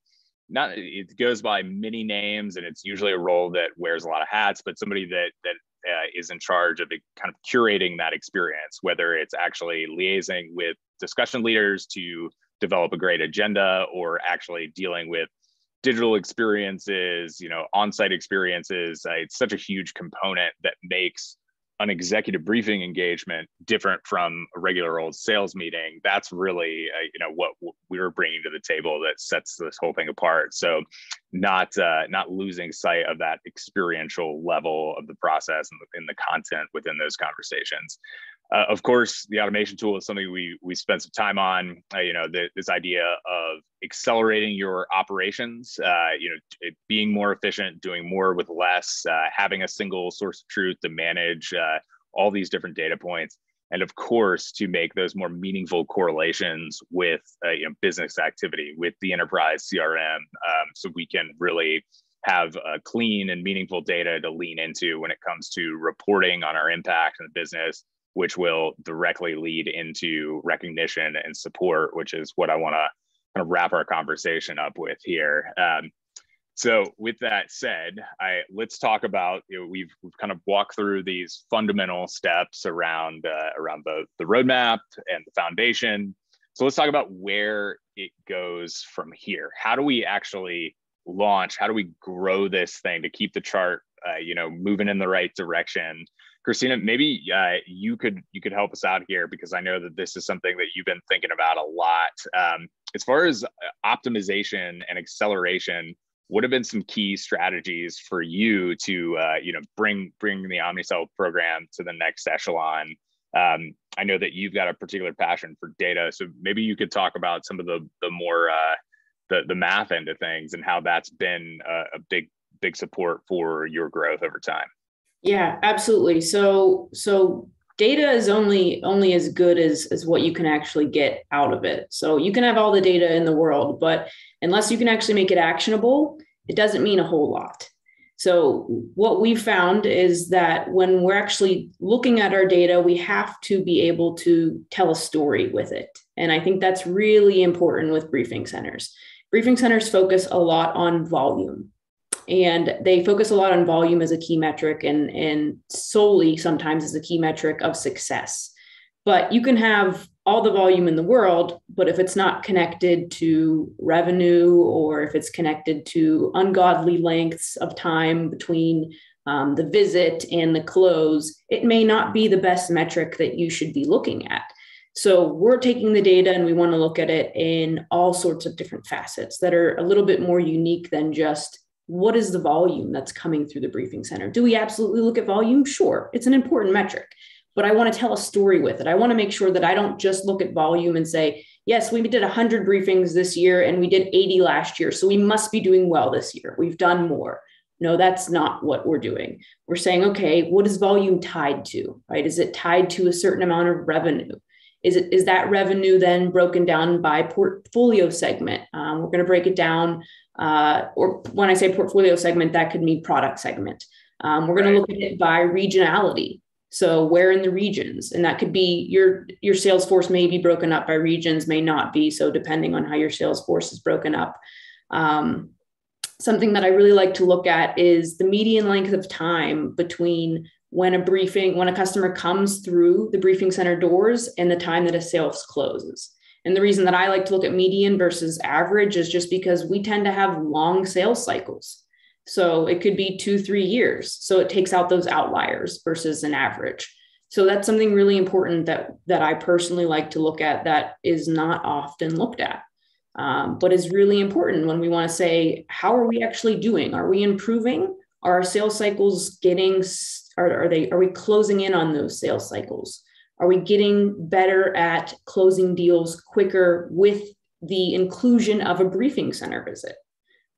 it goes by many names, and it's usually a role that wears a lot of hats, but somebody that is in charge of kind of curating that experience, whether it's actually liaising with discussion leaders to develop a great agenda, or actually dealing with digital experiences, on-site experiences. It's such a huge component that makes an executive briefing engagement different from a regular old sales meeting, that's really what we were bringing to the table that sets this whole thing apart. So not losing sight of that experiential level of the process and the content within those conversations. Of course, the automation tool is something we spent some time on. This idea of accelerating your operations, being more efficient, doing more with less, having a single source of truth to manage all these different data points, and of course to make those more meaningful correlations with business activity with the enterprise CRM, so we can really have clean and meaningful data to lean into when it comes to reporting on our impact in the business, which will directly lead into recognition and support, which is what I want to kind of wrap our conversation up with here. So with that said, let's talk about, we've kind of walked through these fundamental steps around the roadmap and the foundation. So let's talk about where it goes from here. How do we actually launch? How do we grow this thing to keep the chart moving in the right direction? Christina, maybe you could help us out here, because I know that this is something that you've been thinking about a lot. As far as optimization and acceleration, what have been some key strategies for you to bring the Omnicell program to the next echelon? I know that you've got a particular passion for data, so maybe you could talk about some of the more the math end of things and how that's been a big support for your growth over time. Yeah, absolutely. So data is only as good as what you can actually get out of it. So you can have all the data in the world, but unless you can actually make it actionable, it doesn't mean a whole lot. So what we found is that when we're actually looking at our data, we have to be able to tell a story with it. And I think that's really important with briefing centers. Briefing centers focus a lot on volume. And they focus a lot on volume as a key metric and solely sometimes as a key metric of success. But you can have all the volume in the world, but if it's not connected to revenue, or if it's connected to ungodly lengths of time between the visit and the close, it may not be the best metric that you should be looking at. So we're taking the data and we want to look at it in all sorts of different facets that are a little bit more unique than just what is the volume that's coming through the briefing center. Do we absolutely look at volume? Sure, it's an important metric, but I want to tell a story with it. I want to make sure that I don't just look at volume and say, yes, we did 100 briefings this year and we did 80 last year, so we must be doing well this year. We've done more. No, that's not what we're doing. We're saying, okay, what is volume tied to, right? Is it tied to a certain amount of revenue? Is that revenue then broken down by portfolio segment? We're going to break it down, or when I say portfolio segment, that could mean product segment. We're going to look at it by regionality. So where in the regions, and that could be your sales force may be broken up by regions, may not be. So depending on how your sales force is broken up. Something that I really like to look at is the median length of time between when a customer comes through the briefing center doors and the time that a sales closes. And the reason that I like to look at median versus average is just because we tend to have long sales cycles. So it could be 2-3 years. So it takes out those outliers versus an average. So that's something really important that I personally like to look at that is not often looked at, but is really important when we want to say, how are we actually doing? Are we improving? Are our sales cycles are we closing in on those sales cycles? Are we getting better at closing deals quicker with the inclusion of a briefing center visit?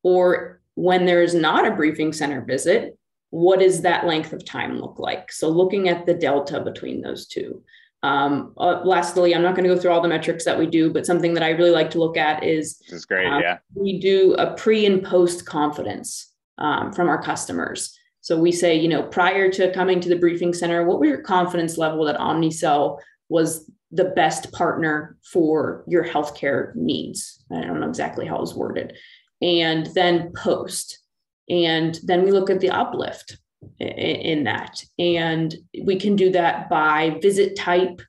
Or when there is not a briefing center visit, what does that length of time look like? So looking at the delta between those two. Lastly, I'm not going to go through all the metrics that we do, but something that I really like to look at is this is great. Yeah, we do a pre and post confidence from our customers. So we say, prior to coming to the briefing center, what was your confidence level that Omnicell was the best partner for your healthcare needs? I don't know exactly how it was worded. And then post. And then we look at the uplift in that. And we can do that by visit type.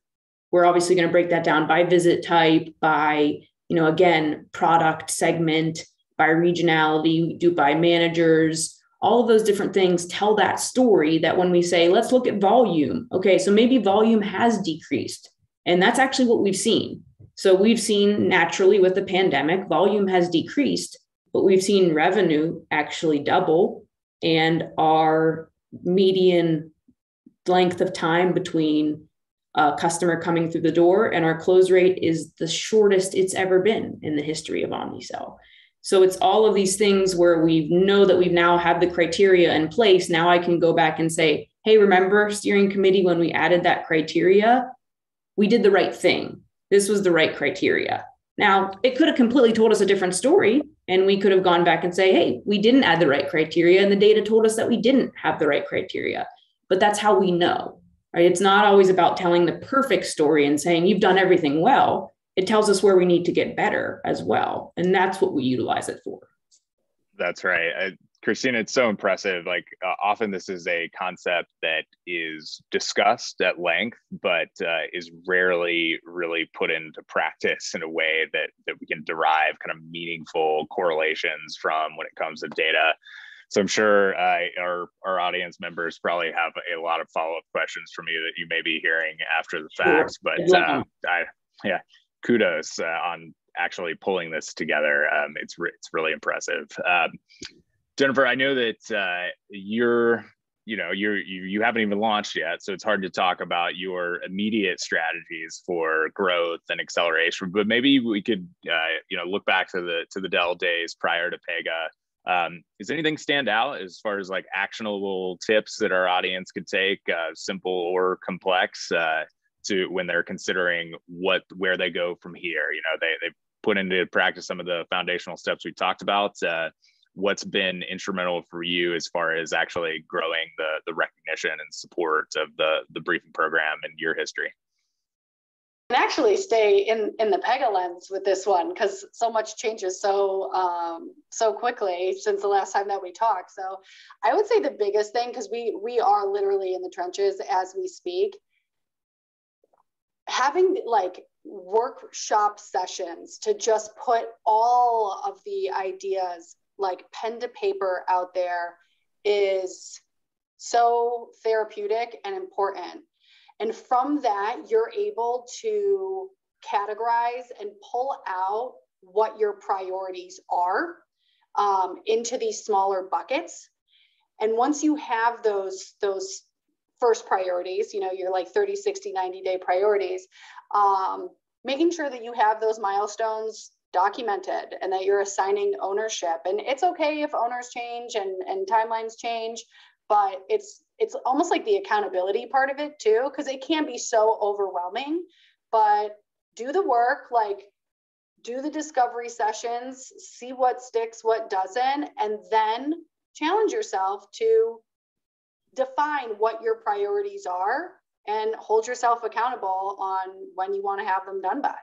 We're obviously going to break that down by visit type, by, again, product segment, by regionality, we do by managers. All of those different things tell that story that when we say, let's look at volume. Okay, so maybe volume has decreased. And that's actually what we've seen. So we've seen naturally with the pandemic, volume has decreased, but we've seen revenue actually double, and our median length of time between a customer coming through the door and our close rate is the shortest it's ever been in the history of Omnicell. So it's all of these things where we know that we've now had the criteria in place. Now I can go back and say, hey, remember steering committee, when we added that criteria, we did the right thing. This was the right criteria. Now, it could have completely told us a different story, and we could have gone back and say, hey, we didn't add the right criteria, and the data told us that we didn't have the right criteria. But that's how we know, right? It's not always about telling the perfect story and saying you've done everything well. It tells us where we need to get better as well. And that's what we utilize it for. That's right. Christina, it's so impressive. Like often this is a concept that is discussed at length, but is rarely really put into practice in a way that we can derive kind of meaningful correlations from when it comes to data. So I'm sure our audience members probably have a lot of follow-up questions from you that you may be hearing after the fact, sure. But kudos on actually pulling this together. It's really impressive. Jennifer, I know that you haven't even launched yet, so it's hard to talk about your immediate strategies for growth and acceleration. But maybe we could, look back to the Dell days prior to Pega. Does anything stand out as far as like actionable tips that our audience could take, simple or complex, to when they're considering where they go from here? You know, they put into practice some of the foundational steps we talked about. What's been instrumental for you as far as actually growing the recognition and support of the briefing program in your history? And actually stay in the Pega lens with this one, because so much changes so quickly since the last time that we talked. So I would say the biggest thing, because we are literally in the trenches as we speak, having like workshop sessions to just put all of the ideas like pen to paper out there is so therapeutic and important. And from that, you're able to categorize and pull out what your priorities are into these smaller buckets. And once you have those first priorities, you're like 30, 60, 90-day priorities, making sure that you have those milestones documented and that you're assigning ownership. And it's okay if owners change and timelines change, but it's almost like the accountability part of it too, because it can be so overwhelming. But do the work, like do the discovery sessions, see what sticks, what doesn't, and then challenge yourself to define what your priorities are and hold yourself accountable on when you want to have them done by.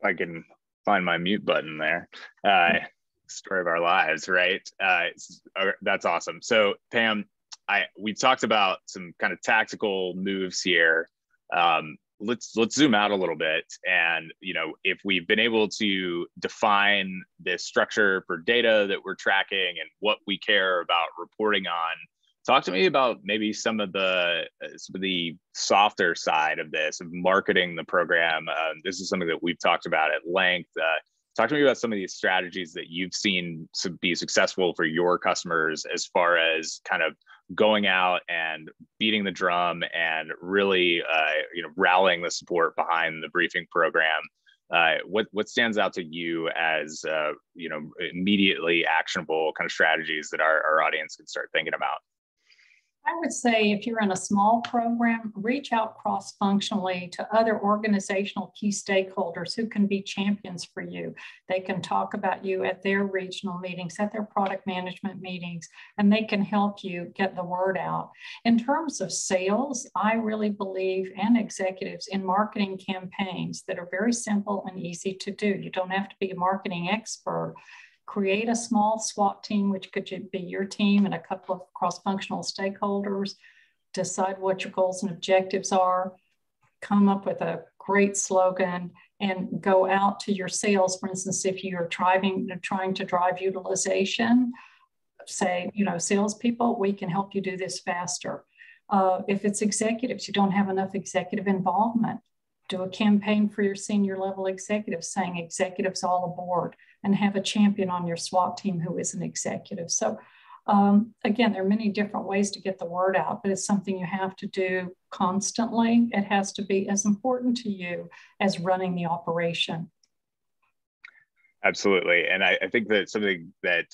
I can find my mute button there. Story of our lives, right? That's awesome. So Pam, we talked about some kind of tactical moves here. Let's zoom out a little bit. And if we've been able to define this structure for data that we're tracking and what we care about reporting on, talk to me about maybe some of the softer side of this, of marketing the program. This is something that we've talked about at length. Talk to me about some of these strategies that you've seen to be successful for your customers, as far as kind of going out and beating the drum and really, rallying the support behind the briefing program. What stands out to you as, immediately actionable kind of strategies that our audience can start thinking about? I would say if you're in a small program, reach out cross-functionally to other organizational key stakeholders who can be champions for you. They can talk about you at their regional meetings, at their product management meetings, and they can help you get the word out. In terms of sales, I really believe, and executives, in marketing campaigns that are very simple and easy to do. You don't have to be a marketing expert. Create a small SWAT team, which could be your team and a couple of cross-functional stakeholders. Decide what your goals and objectives are. Come up with a great slogan, and go out to your sales. For instance, if you're trying to drive utilization, say, salespeople, we can help you do this faster. If it's executives, you don't have enough executive involvement, do a campaign for your senior level executives saying executives all aboard, and have a champion on your SWAT team who is an executive. So again, there are many different ways to get the word out, but it's something you have to do constantly. It has to be as important to you as running the operation. Absolutely. And I think that something that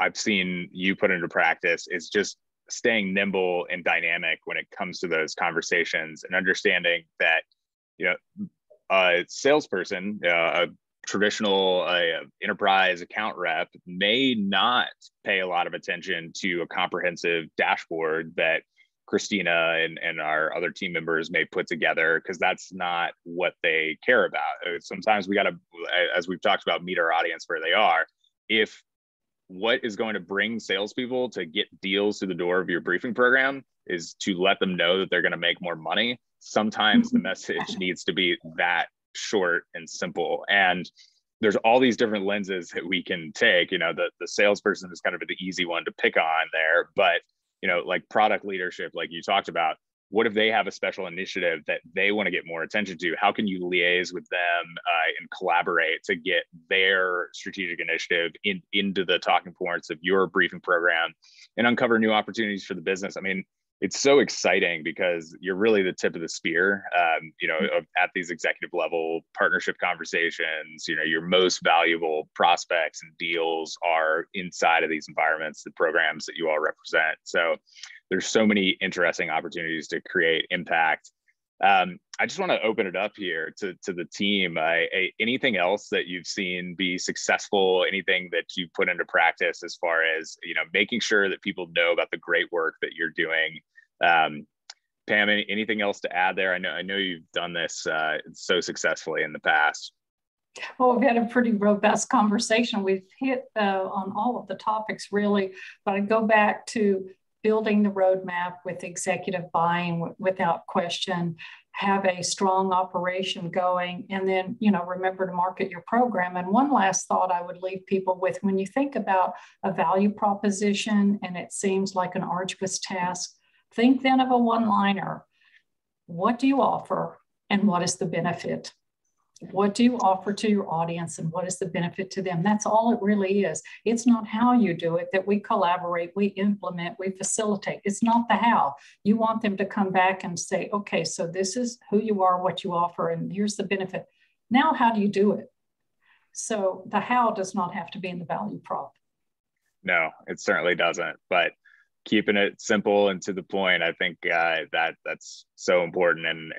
I've seen you put into practice is just staying nimble and dynamic when it comes to those conversations, and understanding that, a salesperson, a traditional enterprise account rep may not pay a lot of attention to a comprehensive dashboard that Christina and our other team members may put together, because that's not what they care about. Sometimes we got to, as we've talked about, meet our audience where they are. If what is going to bring salespeople to get deals through the door of your briefing program is to let them know that they're going to make more money, sometimes the message needs to be that short and simple. And there's all these different lenses that we can take. The salesperson is kind of the easy one to pick on there, but like product leadership, like you talked about, what if they have a special initiative that they want to get more attention to? How can you liaise with them and collaborate to get their strategic initiative into the talking points of your briefing program and uncover new opportunities for the business? I mean, it's so exciting because you're really the tip of the spear, at these executive level partnership conversations. Your most valuable prospects and deals are inside of these environments, the programs that you all represent. So there's so many interesting opportunities to create impact. I just want to open it up here to the team. Anything else that you've seen be successful, anything that you put into practice as far as, making sure that people know about the great work that you're doing? Pam, anything else to add there? I know you've done this so successfully in the past. Well, we've had a pretty robust conversation. We've hit on all of the topics, really, but I go back to building the roadmap with executive buy-in without question, have a strong operation going, and then, remember to market your program. And one last thought I would leave people with: when you think about a value proposition and it seems like an arduous task, think then of a one-liner. What do you offer and what is the benefit? What do you offer to your audience and what is the benefit to them? That's all it really is. It's not how you do it that we collaborate, we implement, we facilitate. It's not the how. You want them to come back and say, okay, so this is who you are, what you offer, and here's the benefit. Now, how do you do it? So the how does not have to be in the value prop. No, it certainly doesn't. But keeping it simple and to the point, I think that's so important, and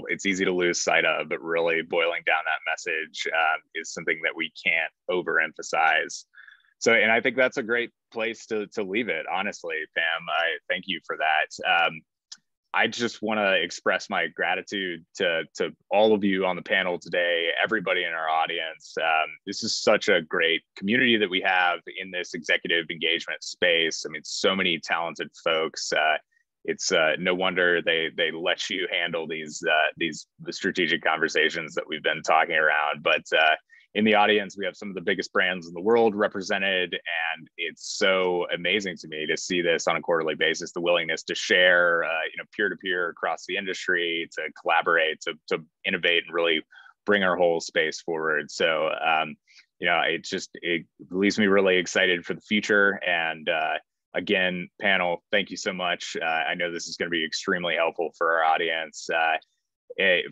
it's easy to lose sight of, but really boiling down that message is something that we can't overemphasize. So, and I think that's a great place to leave it, honestly. Pam, I thank you for that. I just want to express my gratitude to all of you on the panel today, everybody in our audience. This is such a great community that we have in this executive engagement space. I mean, so many talented folks. It's no wonder they let you handle these strategic conversations that we've been talking around. But in the audience, we have some of the biggest brands in the world represented, and it's so amazing to me to see this on a quarterly basis, the willingness to share, peer-to-peer across the industry, to collaborate, to innovate and really bring our whole space forward. So, it leaves me really excited for the future. And again, panel, thank you so much. I know this is going to be extremely helpful for our audience.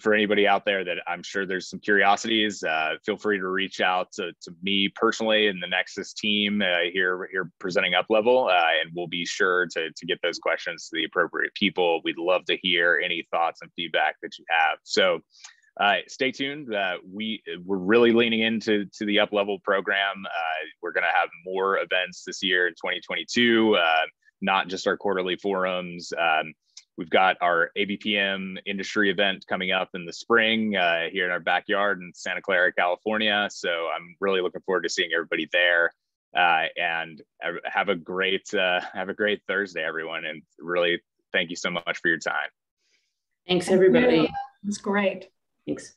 For anybody out there that I'm sure there's some curiosities, feel free to reach out to me personally and the Nexus team here presenting UPLEVEL, and we'll be sure to get those questions to the appropriate people. We'd love to hear any thoughts and feedback that you have. So stay tuned. We're really leaning into the UPLEVEL program. We're going to have more events this year in 2022, not just our quarterly forums. We've got our ABPM industry event coming up in the spring here in our backyard in Santa Clara, California. So I'm really looking forward to seeing everybody there. And have a great Thursday, everyone. And really, thank you so much for your time. Thanks, everybody. It's great. Thanks.